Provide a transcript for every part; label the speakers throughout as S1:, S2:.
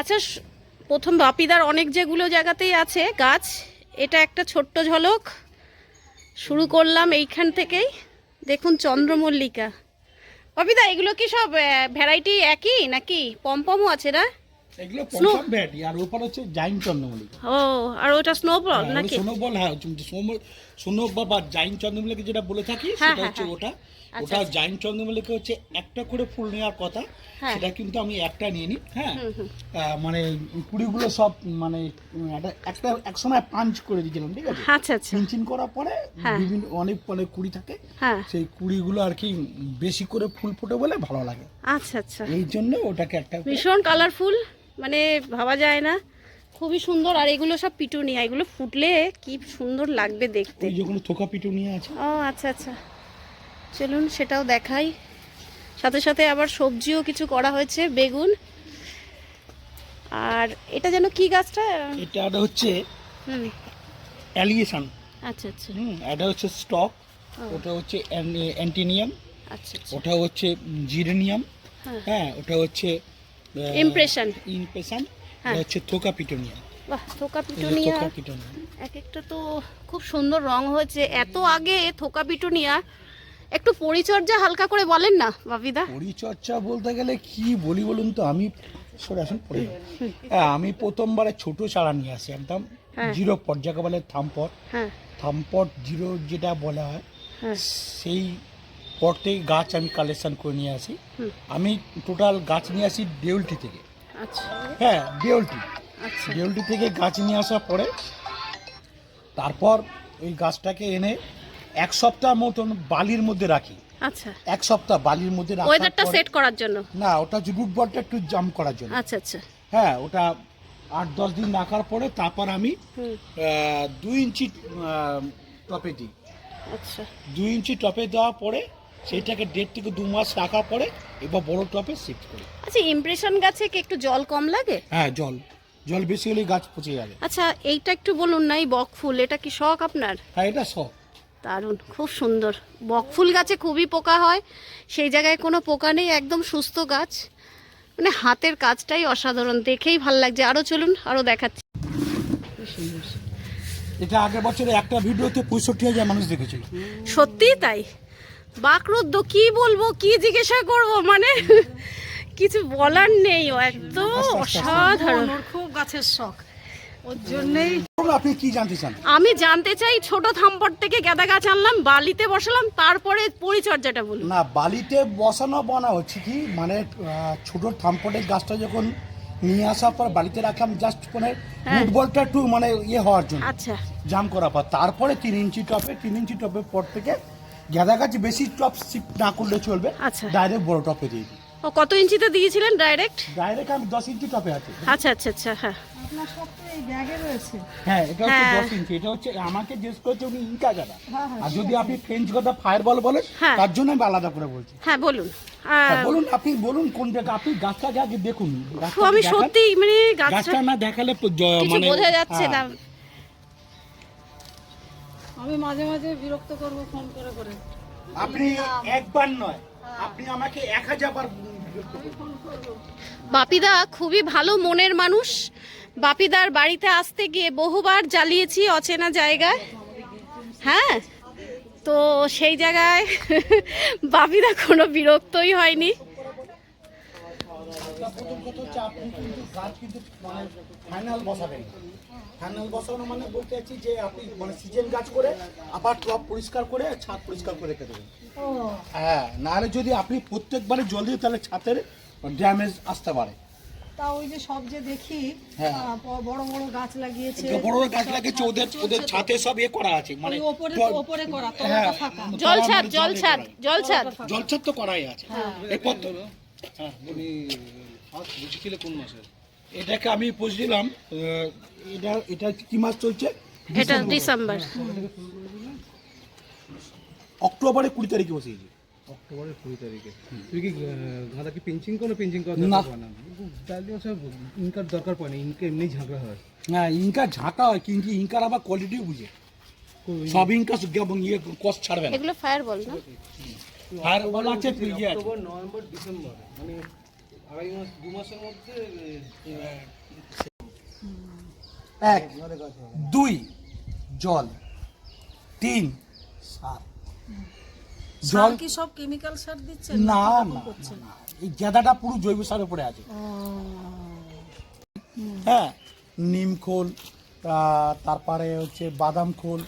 S1: আচ্ছা, প্রথম বাপিদার অনেক যেগুলো জায়গাতেই আছে গাছ, এটা একটা ছোট্ট ঝলক। শুরু করলাম এইখান থেকেই। দেখুন চন্দ্রমল্লিকা। বাপিদা এগুলো কি সব ভ্যারাইটি একই নাকি পমপমও আছে না?
S2: এগুলো পমপম ভ্যারাইটি, আর ওপর হচ্ছে জাইন্ট চন্দ্রমল্লিকা।
S1: ও, আর ওটা স্নোবল নাকি?
S2: স্নোবল, হ্যাঁ, স্নোবল বা জাইন্ট চন্দ্রমল্লিকা যেটা বলে থাকি সেটা হচ্ছে ওটা। ওটা জাইন্ট চন্দ্রমল্লিকা হচ্ছে একটা করে ফুল নেওয়ার কথা, সেটা কিন্তু আমি একটা নিয়ে নিই। হ্যাঁ, মানে কুড়িগুলো সব মানে একটা একসময় পাঞ্চ করে দিয়েছিলাম, ঠিক আছে?
S1: আচ্ছা আচ্ছা।
S2: চিনচিন করার পরে বিভিন্ন অনেক অনেক কুড়ি থাকে, সেই কুড়িগুলো আর কি বেশি করে ফুল ফোটে বলে ভালো লাগে।
S1: আচ্ছা আচ্ছা,
S2: এই জন্য ওটাকে একটা
S1: ভীষণ কালারফুল, মানে ভাবা যায় না, খুবই সুন্দর। আর এগুলো সব পিটুনিয়া, এগুলো ফুটলে কি সুন্দর লাগবে দেখতে।
S2: ওই যেগুলো থোকা পিটুনিয়া আছে।
S1: ও আচ্ছা আচ্ছা, চলুন সেটাও দেখাই। সাথে সাথে আবার সবজিও কিছু করা হয়েছে, বেগুন। আর এটা যেন কি গাছটা?
S2: এটা হচ্ছে অ্যালিয়েশন।
S1: আচ্ছা আচ্ছা।
S2: এটা হচ্ছে স্টক, ওটা হচ্ছে অ্যান্টিনিয়াম,
S1: আচ্ছা আচ্ছা।
S2: ওটা হচ্ছে জিরেনিয়াম, হ্যাঁ, ওটা হচ্ছে
S1: ইমপ্রেশন।
S2: এটা হচ্ছে থোকা পিটুনিয়া।
S1: বাহ, থোকা পিটুনিয়া এক একটা তো খুব সুন্দর রং হয়েছে। এত আগে থোকা পিটুনিয়া, একটু পরিচর্যা হালকা করে বলেন না বাপিদা।
S2: পরিচর্যা বলতে গেলে কি বলি বলুন তো, আমি আমি প্রথমবারে ছোট চারা নিয়ে আসি একদম জিরো পট, যাকে বলে থামপট। থামপট জিরো যেটা বলা হয়, সেই পট থেকে গাছ আমি কালেকশন করে নিয়ে আসি। আমি টোটাল গাছ নিয়ে আসি দেউলটি থেকে।
S1: আচ্ছা,
S2: হ্যাঁ, দেউলটি থেকে গাছ নিয়ে আসার পরে তারপর ওই গাছটাকে এনে এক সপ্তাহ মতন বালির মধ্যে রাখি।
S1: আচ্ছা,
S2: এক সপ্তাহ বালির মধ্যে রাখার
S1: ওয়েদারটা সেট করার জন্য?
S2: না, ওটা হচ্ছে রুট বলটা একটু জাম্প করার জন্য।
S1: আচ্ছা আচ্ছা।
S2: হ্যাঁ, ওটা 8-10 দিন রাখার পরে তারপর আমি 2 ইঞ্চি টপে দিই।
S1: আচ্ছা,
S2: 2 ইঞ্চি টপে দেওয়ার পরে সেইটাকে 1.5 থেকে 2 মাস রাখার পরে এবার বড় টপে শিফট করি।
S1: আচ্ছা, ইমপ্রেশন গাছে কি একটু জল কম লাগে?
S2: হ্যাঁ, জল বেশি হলে গাছ পচে যাবে।
S1: আচ্ছা, এইটা একটু বলুন না, এই বকফুল, এটা কি শখ আপনার?
S2: হ্যাঁ, এটা শখ।
S1: দারুণ, খুব সুন্দর। বকফুল গাছে খুবই পোকা হয়, সেই জায়গায় কোনো পোকা নেই, একদম সুস্থ গাছ। মানে হাতের কাজটাই অসাধারণ, দেখেই ভাল লাগছে। আরো চলুন, আরো দেখাচ্ছি।
S2: এটা আগের বছরে একটা ভিডিওতে 65,000 মানুষ দেখেছিল।
S1: সত্যিই তাই? বাকরুদ্ধ, কি বলবো, কি জিজ্ঞাসা করব, মানে কিছু বলার নেই, একদম অসাধারণ।
S3: খুব গাছের শখ, ওর জন্যই।
S2: আপনি কি জানতে চান?
S1: আমি জানতে চাই, ছোট থামপট থেকে গাঁদা গাছ আনলাম, বালিতে বসালাম, তারপরে পরিচর্যাটা বলুন।
S2: না, বালিতে বসানো বনা হচ্ছে কি, মানে ছোট থামপটের গাছটা যখন নিয়ে আসার পর বালিতে রাখলাম জাস্ট মানে রুট বলটা একটু মানে হওয়ার জন্য,
S1: আচ্ছা,
S2: জাম করার পর তারপরে 3 ইঞ্চি টপের পর থেকে গাঁদা গাছ বেশি টপ শিফট না করলে চলবে।
S1: আচ্ছা,
S2: ডাইরেক্ট বড় টপে দিয়ে দিই।
S1: ও কত ইঞ্চিতে দিয়েছিলেন ডাইরেক্ট?
S2: আমি 10 ইঞ্চি টপে আছে।
S1: আচ্ছা আচ্ছা আচ্ছা। হ্যাঁ,
S3: আপনার সব তো এই ব্যাগে রয়েছে।
S2: হ্যাঁ, এটা হচ্ছে 10 ইঞ্চি। এটা হচ্ছে আমাকে জিজ্ঞেস করছে উনি ইনকা গাঁদা, আর যদি আপনি ফ্রেঞ্চ গাঁদা ফায়ারবল বলেন তার জন্য আমি আলাদা করে বলছি।
S1: হ্যাঁ বলুন।
S2: বলুন, আপনি বলুন কোন জায়গা, আপনি গাছটাকে আগে দেখুন।
S1: আমি সত্যি মানে
S2: গাছটা না দেখালে
S1: মানে বোঝা যাচ্ছে না।
S3: আমি মাঝে মাঝে বিরক্ত করব ফোন করে করে।
S2: আপনি একবার নয়, আপনি আমাকে 1000 বার
S3: ফোন করব।
S1: বাপিদা খুবই ভালো মনের মানুষ। বাপিদার বাড়িতে আসতে গিয়ে বহুবার জ্বালিয়েছি অচেনা জায়গায়। হ্যাঁ, তো সেই জায়গায় বাপিদা কোনো বিরক্তই হয়নি।
S2: প্রথম কথা হচ্ছে আপনি কিন্তু গাছ কিন্তু মানে ফাইনাল বসাবেন। ফাইনাল বসানো মানে বলতে চাচ্ছি যে আপনি মানে সিজন গাছ করে আবার টপ পরিষ্কার করে ছাদ পরিষ্কার করে রেখে দেবেন। হ্যাঁ, নাহলে যদি আপনি প্রত্যেকবারে জল দিয়ে তাহলে ছাদের ড্যামেজ আসতে পারে।
S3: তা ওই যে সব যে দেখি বড় বড় গাছ লাগিয়েছে,
S2: বড় বড় গাছ লাগিয়েছে, ওদের ছাদে সব করা আছে, মানে
S3: ওপরে করা, তলাটা ফাঁকা।
S1: জলছাদ
S2: তো করাই আছে। এরপর তো
S4: উনি ফার্স্ট বুঝেছিল কোন মাসে?
S2: এটাকে আমি বুঝলাম, এটা কি মাস চলছে?
S1: এটা ডিসেম্বর।
S2: অক্টোবরে 20 তারিখে বসিয়েছি।
S4: অক্টোবরের 20 তারিখে। তুই কি গাঁদা কি পেঞ্চিং করো? পেঞ্চিং করা
S2: না,
S4: দরকার পড়ে না, তাহলে সব ইনকার দরকার পড়ে না, ইনকা এমনি ঝাঁকড়া হয়।
S2: হ্যাঁ, ইনকা ঝাঁকা হয়, কিন্তু ইনকার আবার কোয়ালিটিও বুঝে। সব ইনকা কস ছাড়বে না।
S1: এগুলো ফায়ার বল না?
S2: ফায়ার বল আছে,
S4: অক্টোবর, নভেম্বর, ডিসেম্বর, মানে আড়াই মাস 2 মাসের মধ্যে
S2: 1 2 জল 3 সার।
S3: সার কি সব কেমিক্যাল সার দিচ্ছেন
S2: না না না, এই গেঁদাটা পুরো জৈব সারের উপরে আছে। হ্যাঁ, নিম খোল, তারপরে হচ্ছে বাদাম খোল,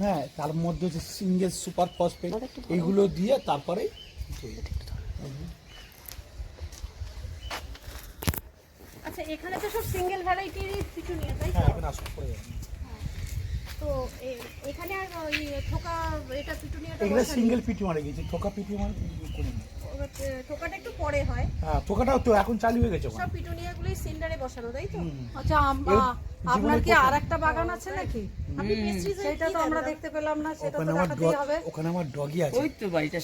S2: হ্যাঁ, তার মধ্যে হচ্ছে সিঙ্গেল সুপার ফসফেট, এইগুলো দিয়ে তারপরে
S1: আচ্ছা, এখানে তো সব সিঙ্গেল ভ্যারাইটির পিটুনিয়া, তাই তো?
S2: হ্যাঁ এখন আসলে পড়ে যাবে।
S1: তো এখানে আর ওই থোকা এটা পিটুনিয়াটা
S2: এগুলো
S1: বসানি?
S2: সিঙ্গেল পিটি মারে গেছে, থোকা পিটি মারে করি না।
S1: থোকাটা একটু পরে হয়।
S2: হ্যাঁ, থোকাটাও তো এখন চালু হয়ে গেছে ওখানে।
S1: সব পিটুনিয়াগুলোই সিন্ডারে বসানো, তাই তো?
S3: আচ্ছা, আপনার কি আর একটা বাগান আছে নাকি?
S1: আপনি পেস্ট্রিজ
S3: সেটা তো আমরা দেখতে পেলাম না, সেটা তো
S2: ওখানে আমার
S3: দেখাতেই হবে।
S2: ওখানে আমার ডগি আছে।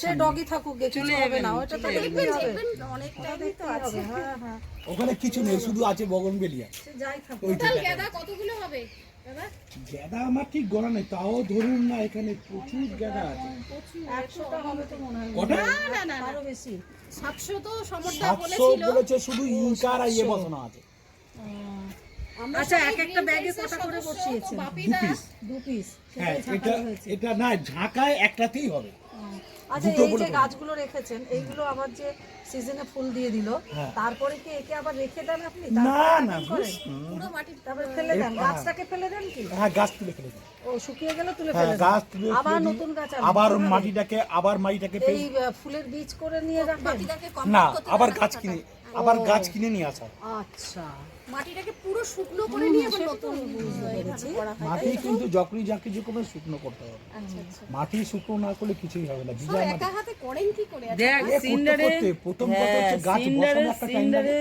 S3: সে ডগি থাকুক, কিছু হবে না, ওটা তো দেখতেই হবে।
S1: অনেক টাইমই তো আছে।
S3: হ্যাঁ হ্যাঁ,
S2: ওখানে কিছু নেই, শুধু আছে বগনবেলিয়া।
S3: সে যাই থাকুক।
S1: টোটাল গেঁদা কতগুলো হবে দাদা?
S2: গেঁদা আমার ঠিক গণা নেই, তাও ধরুন না এখানে প্রচুর গেঁদা আছে।
S3: 100টা হবে তো মনে হয়,
S2: কটা?
S1: না না না,
S3: আরো বেশি।
S1: 700 তো সমর্থা
S2: 700
S1: বলেছিল।
S2: বলেছে, শুধু ইনকার আর ইয়ে বসানো আছে।
S1: আমরা
S3: আচ্ছা,
S1: সবাই
S3: এক একটা
S1: Green
S3: ব্যাগে
S1: Rice এর
S3: কটা করে
S1: সদস্য,
S3: বসিয়েছেন?
S1: তো বাপিদা
S2: 2 পিস।
S3: 2 পিস।
S2: হ্যাঁ, এটা না ঝাঁকায় একটাতেই হবে।
S3: আচ্ছা,
S2: দুটো
S3: এই
S2: করে
S3: যে
S2: দেবো।
S3: গাছগুলো রেখেছেন, এইগুলো আবার যে সিজনে ফুল দিয়ে দিল,
S2: হ্যাঁ।
S3: তারপরে কি একে আবার রেখে দেন আপনি?
S2: না
S3: তারপরে
S2: না,
S3: cutting করেন?
S1: পুরো মাটির
S3: তারপরে ফেলে দেন,
S2: হ্যাঁ।
S3: গাছটাকে ফেলে দেন কি?
S2: হ্যাঁ, গাছ তুলে ফেলে দিই।
S3: ও শুকিয়ে গেলে তুলে
S2: হ্যাঁ,
S3: ফেলে দেন,
S2: গাছ তুলে
S3: আবার
S2: ফেলে দিই।
S3: নতুন গাছ আনেন।
S2: আবার
S3: কিভাবে?
S2: মাটিটাকে
S3: এই ফুলের বীজ করে নিয়ে রাখবেন?
S1: বাপিদাকে
S2: না,
S1: কমপ্লিট করতে
S2: আবার
S1: হবে
S2: গাছ
S1: রাস্তাটা।
S2: কিনে আবার গাছ কিনে নিয়ে আসা।
S3: আচ্ছা,
S1: মাটিটাকে পুরো শুকনো করে নিয়ে আবার নতুন এইভাবে করা হয়।
S2: মাটি কিন্তু যখনই যা কিছু করবে শুকনো করতে হবে।
S1: আচ্ছা আচ্ছা,
S2: মাটি শুকনো না করলে কিছুই হবে না।
S1: সব
S2: ভিজা মাটি
S1: একা হাতে করেন কি করে?
S5: দেখ
S2: এ করতে করতে প্রথম কথা হচ্ছে গাছ বসানো একটা টাইম লাগে।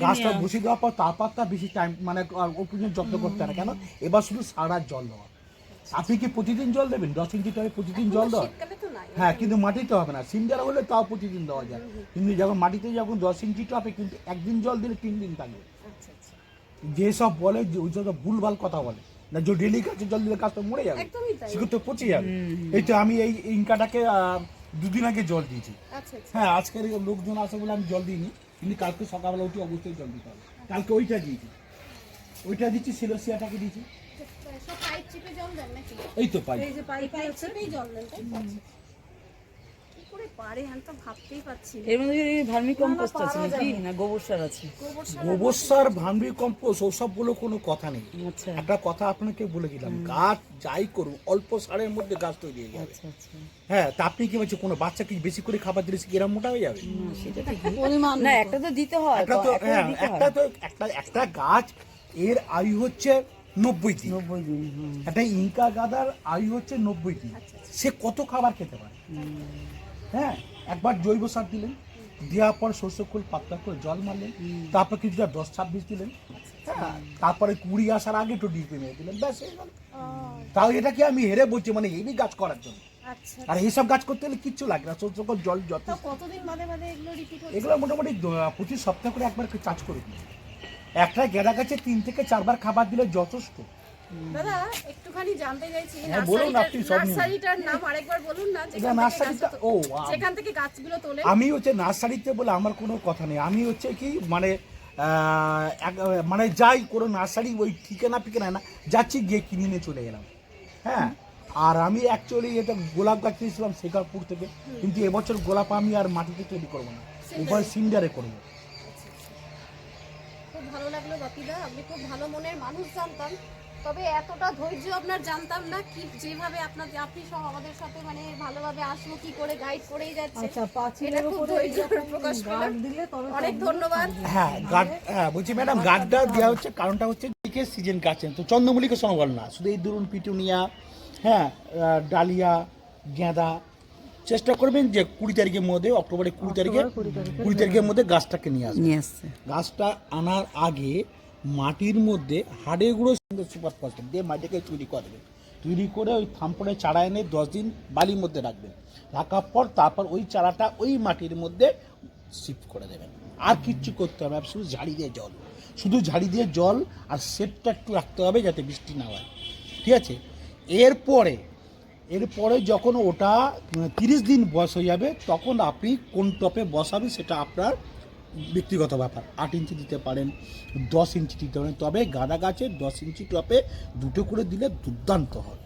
S2: গাছটা বসে দেওয়ার পর তারপর তার বেশি টাইম মানে ওর পর্যন্ত যত্ন করতে হয় না। কেন এবার শুধু সারা জল দেওয়া। আপনি কি প্রতিদিন জল দেবেন? 10 ইঞ্চি টবে প্রতিদিন জল দেওয়া?
S1: শীতকালে তো নাই।
S2: হ্যাঁ, কিন্তু মাটিতে হবে না। সিন্ডার হলে তাও প্রতিদিন দেওয়া যায়, কিন্তু যখন মাটিতে যখন 10 ইঞ্চি টবে কিন্তু একদিন জল দিলে 3 দিন থাকবে।
S1: আচ্ছা আচ্ছা,
S2: যেসব বলে যে ওই সব ভুলভাল কথা বলে না, যে ডেলি গাছে জল দিলে গাছটা মরে যাবে,
S1: একদমই তাই।
S2: সেগুলো তো পচে যাবে। এই তো আমি এই ইনকাটাকে 2 দিন আগে জল দিয়েছি।
S1: আচ্ছা আচ্ছা,
S2: হ্যাঁ, আজকের এই লোকজন আসে বলে আমি জল দিইনি, কিন্তু কালকে সকালবেলা উঠে অবশ্যই জল দিতে হবে। কালকে ওইটা দিয়েছি, ওইটা দিচ্ছি, সিলোসিয়াটাকে দিয়েছি।
S1: সব পাইপ চিপে জল দেন নাকি?
S2: এই তো পাই।
S3: এই যে পাইপ
S1: পাইপ
S3: আছে,
S1: চিপেই জল দেন, তাই তো? কি করে পারে? আমি তো ভাবতেই পারছি না।
S5: এর মধ্যে ভার্মি কম্পোস্ট আছে নাকি না গোবর সার আছে?
S2: গোবর সার, ভার্মি কম্পোস্ট ওসবগুলো কোনো কথা নেই।
S5: আচ্ছা
S2: একটা কথা আপনাকে বলে দিলাম, গাছ যাই করুন অল্প সারের মধ্যে গাছ তৈরি হয়ে যাবে।
S5: আচ্ছা আচ্ছা,
S2: হ্যাঁ, তা আপনি কি বলছেন কোনো বাচ্চাকে বেশি করে খাবার দিলে সে কি এরম মোটা হয়ে যাবে?
S5: সেটা ঠিক।
S3: পরিমাণ
S5: না, একটা তো দিতে হয়,
S2: একটা তো হ্যাঁ, একটা গাছ এর আয়ু হচ্ছে 90 দিন।
S5: 90 দিন।
S2: একটা ইনকা গাদার আয়ু হচ্ছে 90 দিন। সে কত খাবার খেতে পারে? হ্যাঁ, একবার জৈব সার দিলেন, দেওয়ার পর শস্য খোল পাতলা করে জল মারলেন, তারপর কিছুটা 10-26 দিলেন, হ্যাঁ, তারপরে 20 আসার আগে একটু ডিপে মেরে দিলেন, ব্যাস হয়ে গেল। তাও এটা কি আমি হেরে বলছি, মানে হেভি গাছ করার জন্য।
S1: আচ্ছা,
S2: আর এইসব গাছ করতে গেলে কিচ্ছু লাগে না, শস্য খোল জল যত।
S1: তো কতদিন বাদে বাদে এগুলো রিপিট হচ্ছে?
S2: এগুলো মোটামুটি প্রতি সপ্তাহ করে একবার চার্জ করে দিই। একটা গেঁদা গাছে 3 থেকে 4 বার খাবার দিলে যথেষ্ট।
S1: দাদা একটুখানি জানতে চাইছি,
S2: হ্যাঁ, বলুন, আপনি সব নিন।
S1: নার্সারিটার নাম আরেকবার বলুন না,
S2: এটা নার্সারিটা
S1: যেখান থেকে গাছগুলো তোলে।
S2: আমি হচ্ছে নার্সারিতে বলে আমার কোনো কথা নেই। আমি হচ্ছে কি মানে মানে যাই কোনো নার্সারি ওই ঠিকানা ফিকানা না, যাচ্ছি গিয়ে কিনে নিয়ে চলে গেলাম। হ্যাঁ, আর আমি অ্যাকচুয়ালি এটা গোলাপ গাছ কিনেছিলাম শেখারপুর থেকে, কিন্তু এবছর গোলাপ আমি আর মাটিতে তৈরি করবো না, উভয় সিন্ডারে করবো।
S1: খুব ভালো লাগলো বাপিদা, আপনি খুব ভালো মনের মানুষ জানতাম, তবে এতটা ধৈর্য আপনার জানতাম না। কি যেভাবে আপনি সব আমাদের সাথে মানে ভালোভাবে আসবো কি করে গাইড করেই যাচ্ছে।
S3: আচ্ছা,
S1: এটা
S3: পাঁচিলের
S1: খুব
S3: উপরে
S1: ধৈর্য প্রকাশ
S3: গাছ
S1: করলেন।
S3: দিলে তবে
S1: অনেক ধন্যবাদ।
S2: হ্যাঁ, বলছি ম্যাডাম, গাছটা দেওয়া হচ্ছে কারণটা হচ্ছে সিজন গাছে তো চন্দ্রমল্লিকা সমবল না, শুধু এই ধরুন পিটুনিয়া, হ্যাঁ, ডালিয়া, গেঁদা, চেষ্টা করবেন যে 20 তারিখের মধ্যে, অক্টোবরের 20 তারিখের মধ্যে গাছটাকে নিয়ে আসবেন।
S5: নিয়ে আসছে।
S2: গাছটা আনার আগে মাটির মধ্যে হাড়ে গুঁড়ো সুপার ফসফেট দিয়ে মাটিকে তৈরি করবেন। তৈরি করে ওই থাম্পড়ে চারা এনে 10 দিন বালির মধ্যে রাখবেন। রাখার পর তারপর ওই চারাটা ওই মাটির মধ্যে শিফট করে দেবেন। আর কিচ্ছু করতে হবে না, শুধু ঝাড়ি দিয়ে জল, শুধু ঝাড়ি দিয়ে জল, আর সেটটা একটু রাখতে হবে যাতে বৃষ্টি না হয়, ঠিক আছে? এরপরে যখন ওটা 30 দিন বয়স হয়ে যাবে, তখন আপনি কোন টপে বসাবেন সেটা আপনার ব্যক্তিগত ব্যাপার, 8 ইঞ্চি দিতে পারেন, 10 ইঞ্চি দিতে পারেন, তবে গাঁদা গাছের 10 ইঞ্চি টপে 2টো করে দিলে দুর্দান্ত হয়।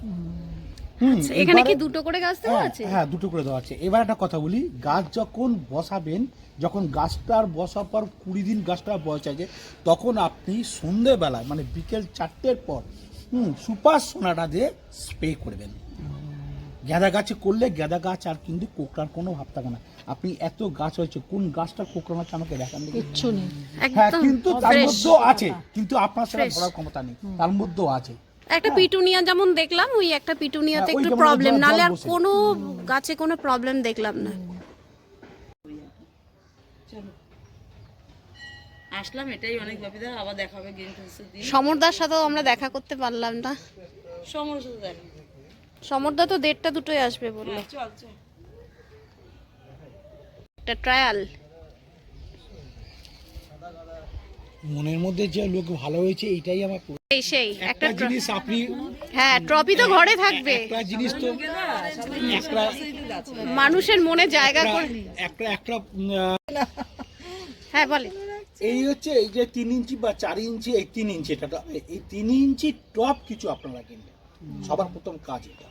S1: আচ্ছা, এখানে কি
S2: এবারে-
S1: 2টো করে গাছ দেওয়া আছে?
S2: হ্যাঁ 2টো করে দেওয়া আছে। এবার একটা কথা বলি, গাছ যখন বসাবেন, যখন গাছটার বসার পর 20 দিন গাছটার বয়স আছে, তখন আপনি সন্ধেবেলায় মানে বিকেল 4টের পর সুপার সোনাটা দিয়ে স্প্রে করবেন। গাঁদা গাছে করলে গাঁদা গাছ আর কিন্তু কোকড়ার কোনো ভাব থাকে না। আপনি এত গাছ হয়েছে, কোন গাছটা কোকড়ানো আছে আমাকে দেখান দেখি।
S3: কিচ্ছু নেই।
S2: হ্যাঁ,
S1: একদম
S2: কিন্তু তার
S1: fresh।
S2: মধ্যেও আছে, কিন্তু আপনার সেটা
S1: Fresh।
S2: ধরার ক্ষমতা নেই, তার মধ্যেও আছে।
S1: একটা পিটুনিয়া যেমন দেখলাম, ওই একটা পিটুনিয়াতে
S2: হ্যাঁ, ওই
S1: একটু
S2: যেমন
S1: প্রবলেম,
S2: জল
S1: নালে আর
S2: বসে।
S1: কোনো গাছে কোনো প্রবলেম দেখলাম না।
S5: আসলাম এটাই অনেক বাপিদার, আবার দেখা হবে গ্রিন ফিল্ডসের দিন।
S1: সমরদার সাথেও আমরা দেখা করতে পারলাম না।
S5: সমস্যা দেখা
S1: সমরদা তো 1:30 2টোয় আসবে বললো।
S5: চল চল।
S1: একটা ট্রায়াল।
S2: মনের মধ্যে যে লোক ভালো হয়েছে এইটাই আমার
S1: সেই একটা
S2: একটা জিনিস আপনি
S1: হ্যাঁ, ট্রফি তো ঘরে থাকবে,
S2: একটা জিনিস তো একটা
S1: মানুষের মনে জায়গা করে।
S2: একটা একটা
S1: হ্যাঁ বলে,
S2: এই হচ্ছে এই যে 3 ইঞ্চি বা 4 ইঞ্চি, এই 3 ইঞ্চি এটা এই 3 ইঞ্চি টপ কিছু আপনারা কিনবেন। সবার প্রথম কাজ এটা,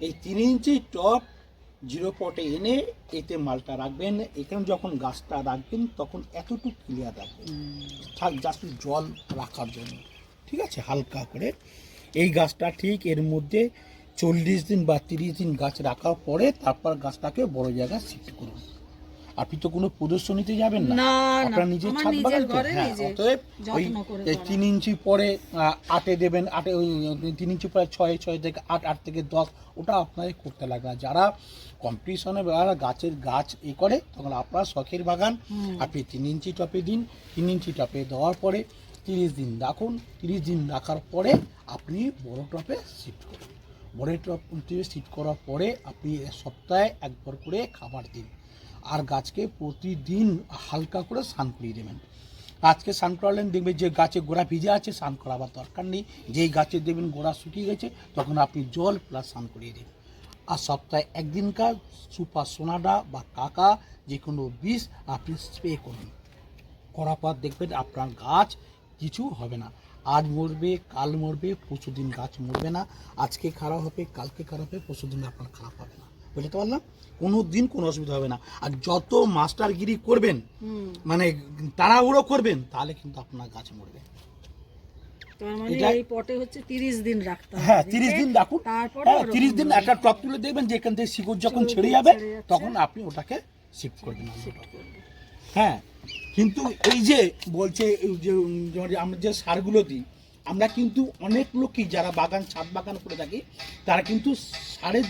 S2: এই 3 ইঞ্চি টপ 0 পটে এনে এতে মালটা রাখবেন। এখানে যখন গাছটা রাখবেন তখন এতটুকু ক্লিয়ার রাখবেন, থাক জাস্ট জল রাখার জন্য, ঠিক আছে, হালকা করে। এই গাছটা ঠিক এর মধ্যে 40 দিন বা 30 দিন গাছ রাখার পরে তারপর গাছটাকে বড় জায়গায় শিফট করুন। আপনি তো কোনো প্রদর্শনীতে যাবেন না, আপনার নিজের ছাদ বাগান তো। হ্যাঁ, অতএব ওই 3 ইঞ্চি পরে 8-এ দেবেন, 8-এ ওই 3 ইঞ্চি পরে 6 থেকে 8, 8 থেকে 10, ওটা আপনাকে করতে লাগবে না। যারা কম্পিটিশনে গাছের গাছ করে, তখন আপনার শখের বাগান আপনি 3 ইঞ্চি টপে দিন। 3 ইঞ্চি টপে দেওয়ার পরে 30 দিন রাখুন। 30 দিন রাখার পরে আপনি বড় টপে শিফট করুন। বড় টপে শিফট করার পরে আপনি সপ্তাহে একবার করে খাবার দিন, আর গাছকে প্রতিদিন হালকা করে স্নান করিয়ে দেবেন। আজকে স্নান করালেন, দেখবেন যে গাছে গোড়া ভিজে আছে, স্নান করাবার দরকার নেই। যেই গাছে দেখবেন গোড়া শুকিয়ে গেছে, তখন আপনি জল প্লাস স্নান করিয়ে দিন। আর সপ্তাহে একদিনকার সুপার সোনাডা বা কাকা যে কোনো বিষ আপনি স্প্রে করুন। করার পর দেখবেন আপনার গাছ কিছু হবে না। আজ মরবে, কাল মরবে, পরশুদিন গাছ মরবে না। আজকে খারাপ হবে, কালকে খারাপ হবে, পরশুদিন আপনার খারাপ হবে না। বুঝতে পারলাম? কোনো দিন কোনো অসুবিধা হবে না। আর যত মাস্টারগিরি করবেন, মানে তাড়াহুড়ো করবেন, তাহলে কিন্তু আপনার গাছ মরবে।
S3: তার মানে
S2: এটা-
S3: এই পটে হচ্ছে 30 দিন রাখতে হবে।
S2: হ্যাঁ 30 দিন রাখুন।
S3: তারপরে
S2: হ্যাঁ
S3: ওরকম
S2: 30 দিন একটা টপ তুলে দেখবেন যে এখান থেকে শিকড় যখন ছেড়ে যাবে, তখন আপনি ওটাকে শিফট করবেন। হ্যাঁ, কিন্তু এই যে বলছে এই যে আমরা যে সারগুলো দিই, আমরা কিন্তু অনেক লোকই যারা বাগান ছাদ বাগান করে থাকি, তারা কিন্তু সারের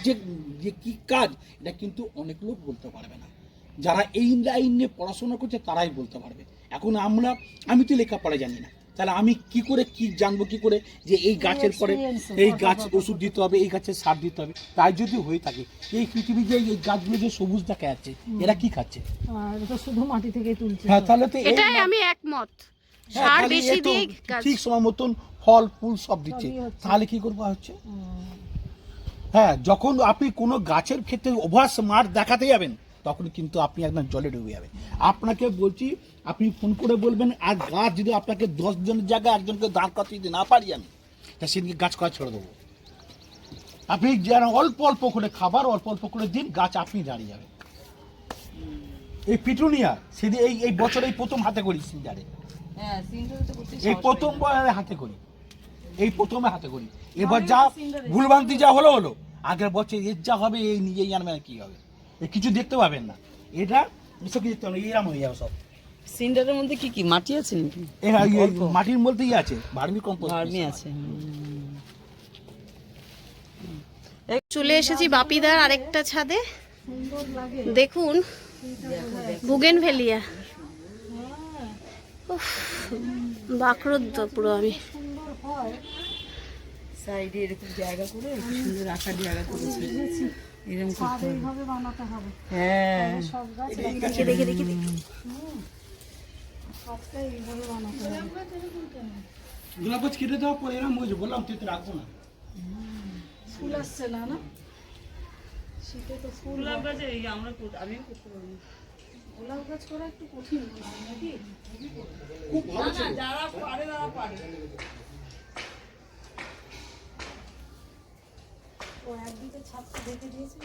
S2: যে কি কাজ এটা কিন্তু অনেক লোক বলতে পারবে না। যারা এই লাইন নিয়ে পড়াশোনা করছে তারাই বলতে পারবে। এখন আমি তো লেখাপড়া জানি না, তাহলে আমি কি করে কি জানবো, কি করে যে এই গাছের পরে এই গাছ ওষুধ দিতে হবে, এই গাছের সার দিতে হবে। তাই যদি হয়ে থাকে, এই পৃথিবী যে এই গাছগুলো যে সবুজ দেখা যাচ্ছে, এরা কি খাচ্ছে?
S3: আর এটা শুধু মাটি থেকে তুলছে।
S2: হ্যাঁ, তাহলে তো এই
S1: এটাই আমি একমত।
S2: হ্যাঁ,
S1: সার
S2: তাহলে
S1: বেশি
S2: এ তো
S1: দিয়ে গাছ।
S2: ঠিক সময় মতন ফল ফুল সব দিচ্ছে,
S3: সবই হচ্ছে।
S2: তাহলে কি করবো হচ্ছে? হ্যাঁ, যখন আপনি কোনো গাছের ক্ষেত্রে ওভার স্মার্ট দেখাতে যাবেন, তখন কিন্তু আপনি একদম জলে ডুবে যাবেন। আপনাকে বলছি, আপনি ফোন করে বলবেন, আর গাছ যদি আপনাকে 10 জনের জায়গায় একজনকে দাঁড় করাতে দিতে না পারি আমি, তা সেদিকে গাছ করা ছেড়ে দেবো। আপনি যেন অল্প অল্প করে খাবার অল্প অল্প করে দিন, গাছ আপনি দাঁড়িয়ে যাবেন। এই পিটুনিয়া সেদিন এই বছর এই প্রথম হাতে করি সিন্ডারে,
S5: হ্যাঁ সিনটা তো করতে
S2: এই প্রথম হাতে করি, এই প্রথমে হাতে করি। এবার যা ভুলভ্রান্তি যা হলো, আগের বছর এর যা হবে এই নিজেই জানবেন কি হবে, এ কিছু দেখতে পাবেন না। এটা এসব কিছু দেখতে হবে না, এরম হয়ে যাবে সব।
S5: সিন্ডারের মধ্যে কি কি মাটি আছে নাকি?
S2: এরা এই মাটির মধ্যেই আছে ভার্মি কম্পোস্ট,
S5: ভার্মি আছে।
S1: চলে এসেছি বাপিদার আরেকটা ছাদে।
S3: সুন্দর লাগে।
S1: দেখুন বুগেনভেলিয়া, উফ, বাকরুদ্ধ পুরো আমি।
S3: সুন্দর হয়।
S5: সাইডে এরকম জায়গা করে সুন্দর রাখার জায়গা করেছে। এরকম
S3: ছাদ এইভাবে বানাতে হবে।
S5: হ্যাঁ
S3: সব গাছ
S1: দেখি দেখি দেখি দেখি।
S3: ছাদটা এইভাবে বানাতে হবে।
S2: গোলাপ গাছ কেটে দেওয়ার পর এরম হয়েছে, বললাম তুই তো রাখবো না।
S3: ফুল আসছে না, না শীতে তো ফুল
S5: গোলাপ গাছে আমি করতে পারবো।
S3: গোলাপ গাছ করা একটু কঠিন মনে হয় নাকি?
S2: খুব ভালো ছিল।
S5: যারা পারে তারা পারে।
S3: ও একদিকে ছাদটা ঢেকে দিয়েছিল।